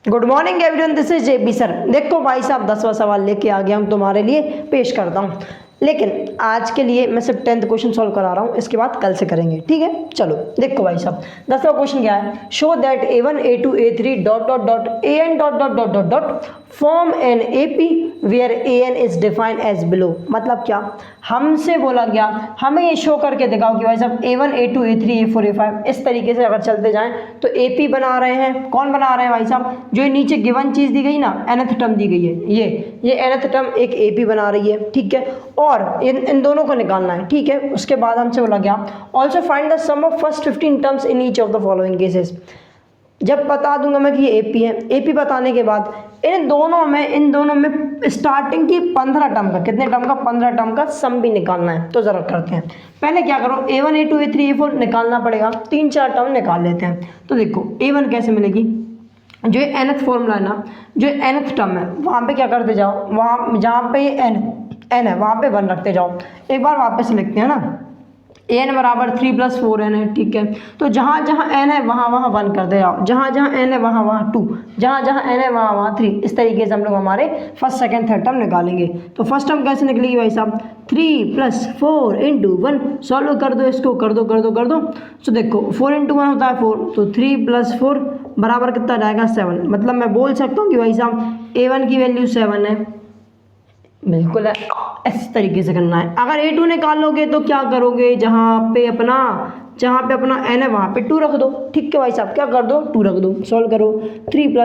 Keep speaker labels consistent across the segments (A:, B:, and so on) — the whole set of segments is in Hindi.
A: Good morning everyone, this is JB sir. देखो भाई साहब 10वां सवाल लेके आ गया हूँ तुम्हारे लिए, पेश करता हूँ। लेकिन आज के लिए मैं सिर्फ 10th क्वेश्चन सॉल्व करा रहा हूँ, इसके बाद कल से करेंगे, ठीक है। चलो देखो भाई साहब 10वां क्वेश्चन क्या है। Show that A1 A2 A3 dot dot dot AN dot dot dot dot dot form an AP where AN is defined as below. मतलब क्या, हमसे बोला गया हमें ये शो करके दिखाओ कि भाई साहब A1 A2 A3 A4 A5 इस तरीके से अगर चलते जाएं तो AP बना रहे हैं। कौन बना रहे हैं भाई साहब, जो नीचे गिवन चीज़ दी गई ना, nth टर्म दी गई है, ये nth टर्म एक AP बना रही है, ठीक है। और इन दोनों को निकालना है, ठीक है। उसके बाद हमसे बोला गया also find the sum of first 15 terms in each of the following cases. जब बता दूंगा मैं कि ये AP है, AP बताने के बाद इन दोनों में स्टार्टिंग की 15 टर्म का, कितने टर्म का, 15 टर्म का सम भी निकालना है। तो जरा करते हैं, पहले क्या करो, A1 A2 A3 A4 निकालना पड़ेगा, 3-4 टर्म निकाल लेते हैं। तो देखो A1 कैसे मिलेगी, जो nth फॉर्मूला है ना, जो nth टर्म है वहाँ पे क्या करते जाओ, वहाँ जहाँ पे n है वहाँ पे 1 रखते जाओ। एक बार वापस लिखते हैं ना, n बराबर 3 + 4n है, ठीक है। तो जहाँ जहाँ n है वहाँ 1 करते जाओ, जहाँ जहाँ n है वहाँ 2, जहाँ जहाँ n है वहाँ 3। इस तरीके से हम लोग हमारे फर्स्ट सेकंड थर्ड टर्म निकालेंगे। तो फर्स्ट टर्म कैसे निकलेगी भाई साहब, 3 + 4 × 1। सॉल्व कर दो इसको, कर दो। तो देखो 4 × 1 होता है 4, तो 3 + 4 बराबर कितना जाएगा 7। मतलब मैं बोल सकता हूँ कि भाई साहब A1 की वैल्यू 7 है, बिल्कुल है। इस तरीके से करना है। अगर A2 निकालोगे तो क्या करोगे, जहाँ पे अपना n है वहाँ पे 2 रख दो, ठीक है भाई साहब। क्या कर दो, 2 रख दो। सॉल्व करो, 3 +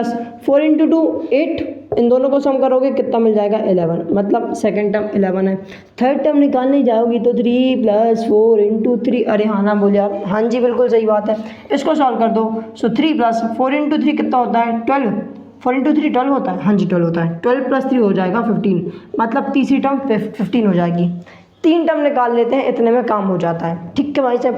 A: 4 × 2 8। इन दोनों को सम करोगे कितना मिल जाएगा 11। मतलब सेकंड टर्म 11 है। थर्ड टर्म निकालने जाओगी तो 3 + 4 × 3। अरे हाँ ना बोले आप, हाँ जी बिल्कुल सही बात है। इसको सॉल्व कर दो। सो 3 + 4 × 3 कितना होता है 12। 4 × 3 12 होता है, हाँ जी 12 होता है। 12 + 3 हो जाएगा 15। मतलब तीसरी टर्म 15 हो जाएगी। 3 टर्म निकाल लेते हैं, इतने में काम हो जाता है। ठीक है भाई साहब,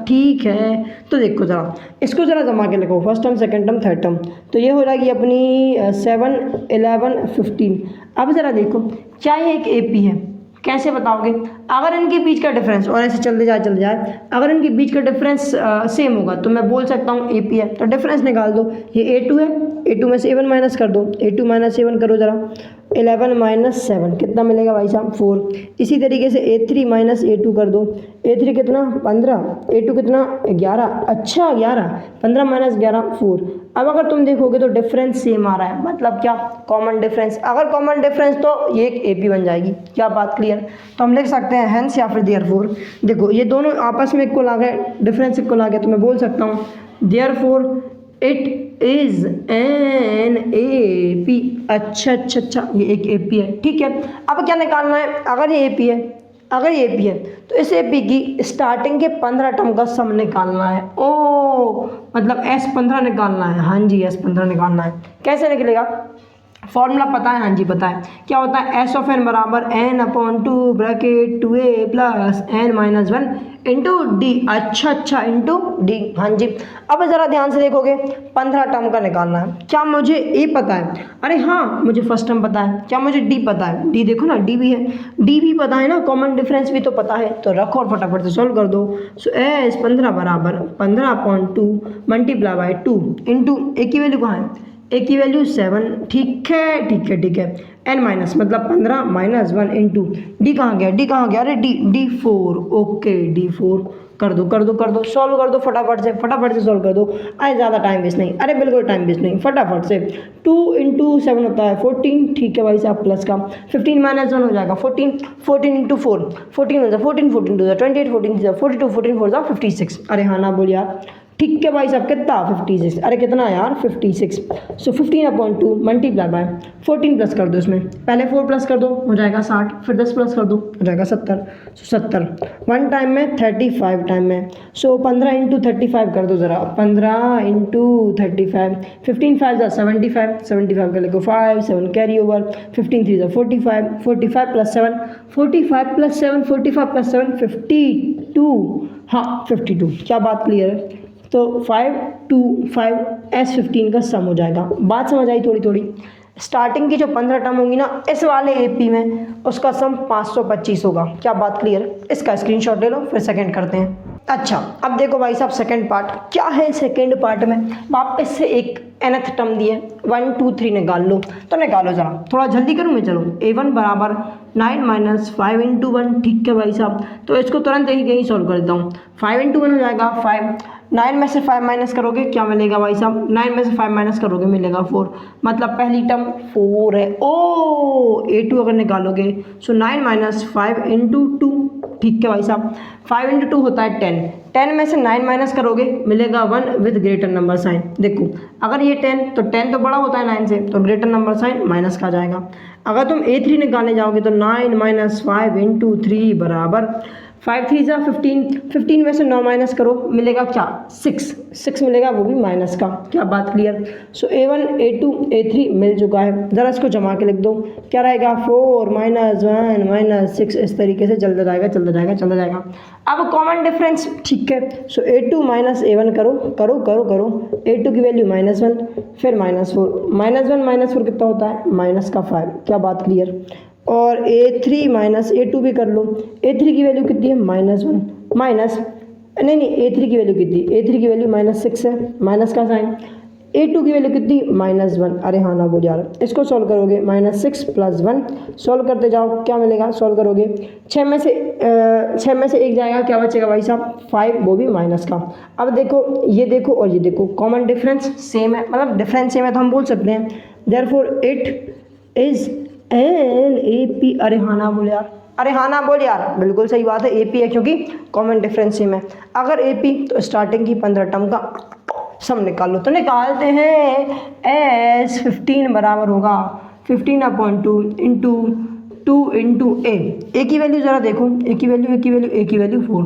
A: ठीक है। तो देखो ज़रा इसको ज़रा जमा के लिखो, first term second term third term. तो ये हो जाएगी अपनी 7 11 15। अब ज़रा देखो, क्या ये एक AP है, कैसे बताओगे। अगर इनके बीच का डिफरेंस, और ऐसे चलते जाए, अगर इनके बीच का डिफरेंस सेम होगा तो मैं बोल सकता हूँ AP है। तो डिफरेंस निकाल दो, ये A2 है, A2 में से A1 माइनस कर दो, A2 - A1 करो ज़रा। 11 - 7 कितना मिलेगा भाई साहब 4। इसी तरीके से A3 - A2 कर दो। A3 कितना 15, A2 कितना 11। अच्छा 11, 15 - 11 4। अब अगर तुम देखोगे तो डिफरेंस सेम आ रहा है, मतलब क्या, कॉमन डिफरेंस। अगर कॉमन डिफरेंस तो ये एक AP बन जाएगी। क्या बात क्लियर। तो हम लिख सकते हैं हेंस या फिर देयरफॉर। देखो ये दोनों आपस में इक्वल आ गए, डिफरेंस इक्वल आ गया, तो मैं बोल सकता हूँ therefore it is an AP। अच्छा, ये एक AP है, ठीक है। अब क्या निकालना है, अगर ये AP है तो इस AP की स्टार्टिंग के 15 टर्म का सम निकालना है। ओ मतलब S15 निकालना है, हाँ जी S15 निकालना है। कैसे निकलेगा, फॉर्मूला पता है, हाँ जी पता है। क्या होता है, S(n) बराबर n/2 bracket 2a + n - 1 × d। अच्छा इंटू d, हाँ जी। अब ज़रा ध्यान से देखोगे, 15 टर्म का निकालना है। क्या मुझे A पता है, अरे हाँ मुझे फर्स्ट टर्म पता है। क्या मुझे D पता है, D देखो ना D भी है, D भी पता है ना, कॉमन डिफरेंस भी तो पता है। तो रखो और फटाफट से सॉल्व कर दो। सो S15 बराबर 15/2 × 2 इंटू A की वैल्यू कहाँ है, A की वैल्यू 7, ठीक है। n माइनस मतलब 15 - 1 इंटू D कहाँ गया, अरे D4। ओके D4 कर दो, सॉल्व कर दो फटाफट से सॉल्व कर दो। अरे ज़्यादा टाइम वेस्ट नहीं, अरे बिल्कुल टाइम वेस्ट नहीं, फटाफट से। 2 × 7 होता है 14, ठीक है भाई साहब, प्लस का 15 - 1 हो जाएगा 14 × 4 14 हो जाए 14 2 28 14 42 14 4 56। अरे हाँ ना बोलिए यार, ठीक है भाई साहब कितना 56। अरे कितना यार 56। सो 15/2 × 14 प्लस कर दो, इसमें पहले 4 प्लस कर दो हो जाएगा 60, फिर 10 प्लस कर दो हो जाएगा 70। सो 70 1 टाइम में 35 टाइम में। सो 15 × 35 कर दो ज़रा, 15 × 35, 15 5 75 का लिखो 5 7 कैरी ओवर, 15 3 45 45 + 7 45 + 7 45 + 7 52। हाँ 52। क्या बात क्लियर है। तो 5 2 5 S15 का सम हो जाएगा। बात समझ आई थोड़ी। स्टार्टिंग की जो 15 टर्म होंगी ना इस वाले AP में, उसका सम 525 होगा। क्या बात क्लियर है। इसका स्क्रीनशॉट ले लो, फिर सेकंड करते हैं। अच्छा, अब देखो भाई साहब सेकंड पार्ट क्या है। सेकंड पार्ट में वापस से एक nth टर्म दिए, 1 2 3 निकाल लो। तो निकालो जरा, थोड़ा जल्दी करूँ मैं, चलो। a1 बराबर 9 माइनस 5 इंटू 1, ठीक है भाई साहब। तो इसको तुरंत यही सॉल्व कर देता हूँ। 5 इंटू 1 हो जाएगा 5, 9 में से 5 माइनस करोगे क्या मिलेगा भाई साहब, 9 में से 5 माइनस करोगे मिलेगा 4, मतलब पहली टर्म 4 है। ओ a2 अगर निकालोगे सो 9 माइनस 5 इंटू 2, ठीक है भाई साहब। 5 इंटू 2 होता है 10, 10 में से 9 माइनस करोगे मिलेगा 1 विद ग्रेटर नंबर साइन। देखो अगर ये 10 तो 10 तो बड़ा होता है 9 से, तो ग्रेटर नंबर साइन माइनस का जाएगा। अगर तुम a3 निकालने जाओगे तो 9 माइनस 5 इंटू 3 बराबर 5 3 जा 15, 15 में से 9 माइनस करो मिलेगा क्या, 6 मिलेगा, वो भी माइनस का। क्या बात क्लियर। सो a1 a2 a3 मिल चुका है। ज़रा इसको जमा के लिख दो, क्या रहेगा 4 माइनस 1 माइनस 6, इस तरीके से चलता जाएगा। अब कॉमन डिफरेंस, ठीक है। सो a2 माइनस a1 करो, a2 की वैल्यू -1, फिर -4, -1 -4 कितना होता है, माइनस का 5। क्या बात क्लियर। और a3 माइनस a2 भी कर लो। a3 की वैल्यू कितनी है, -1 माइनस, नहीं a3 की वैल्यू कितनी, a3 की वैल्यू -6 है, माइनस का साइन। a2 की वैल्यू कितनी, -1, अरे हाँ ना बोल यार। इसको सॉल्व करोगे -6 + 1, सॉल्व करते जाओ, क्या मिलेगा, सॉल्व करोगे 6 में से 1 जाएगा, क्या बचेगा भाई साहब, 5, वो भी माइनस का। अब देखो ये देखो और ये देखो, कॉमन डिफरेंस सेम है, मतलब डिफरेंस सेम है तो हम बोल सकते हैं therefore it is an AP। अरे हाँ ना बोल यार, बिल्कुल सही बात है, AP है क्योंकि कॉमन डिफरेंस सेम है। अगर AP तो स्टार्टिंग की 15 टर्म का सम निकाल लो। तो निकालते हैं, S 15 बराबर होगा 15/2 इंटू 2 इंटू ए की वैल्यू ज़रा देखो, ए की value 4,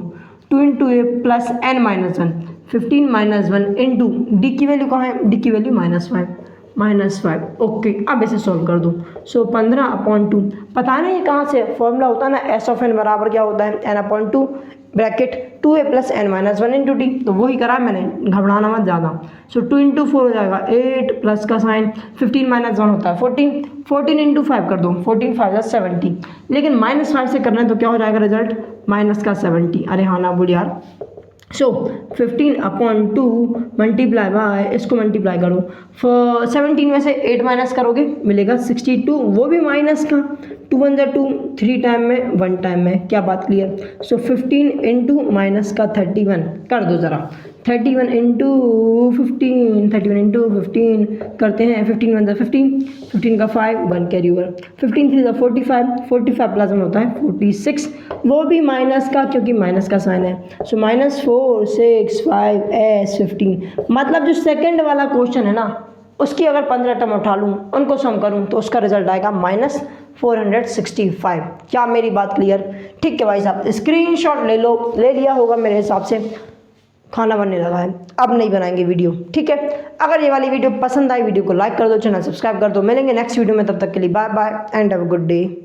A: 2 into A plus n minus 1, 15 minus 1 into D की वैल्यू कहाँ है, डी की वैल्यू -5, ओके। अब इसे सॉल्व कर दो। सो 15/2, पता नहीं ये कहाँ से फॉर्मूला होता है ना, S ऑफ n बराबर क्या होता है, n/2 bracket 2a plus n minus 1 into D, तो वही करा मैंने, घबराना मत ज़्यादा। सो 2 इंटू 4 हो जाएगा 8 प्लस का साइन 15 माइनस 1 होता है 14, 14 इंटू 5 कर दो, 14 5 70, लेकिन -5 से करना है तो क्या हो जाएगा रिजल्ट, माइनस का 70। अरे हाँ ना बोल यार। सो 15/2 मल्टीप्लाई बाय, इसको मल्टीप्लाई करो, 17 में से 8 माइनस करोगे मिलेगा 62, वो भी माइनस का, 2 1 जा 2, 3 टाइम में 1 टाइम में। क्या बात क्लियर। सो 15 इंटू माइनस का 31 कर दो ज़रा, 31 इंटू 15 करते हैं, 15 1 जा 15, 15 का 5, 1 कैरी ओवर, 15 3 जा 45, 45 प्लस 1 होता है 46, वो भी माइनस का क्योंकि माइनस का साइन है। सो -4 6 5 S 15, मतलब जो सेकंड वाला क्वेश्चन है ना, उसकी अगर 15 टर्म उठा लूँ, उनको सम करूँ तो उसका रिजल्ट आएगा -465। क्या मेरी बात क्लियर। ठीक है भाई साहब, स्क्रीनशॉट ले लो, ले लिया होगा मेरे हिसाब से। खाना बनने लगा है, अब नहीं बनाएंगे वीडियो, ठीक है। अगर ये वाली वीडियो पसंद आई, वीडियो को लाइक कर दो, चैनल सब्सक्राइब कर दो। मिलेंगे नेक्स्ट वीडियो में, तब तक के लिए bye bye and have a good day.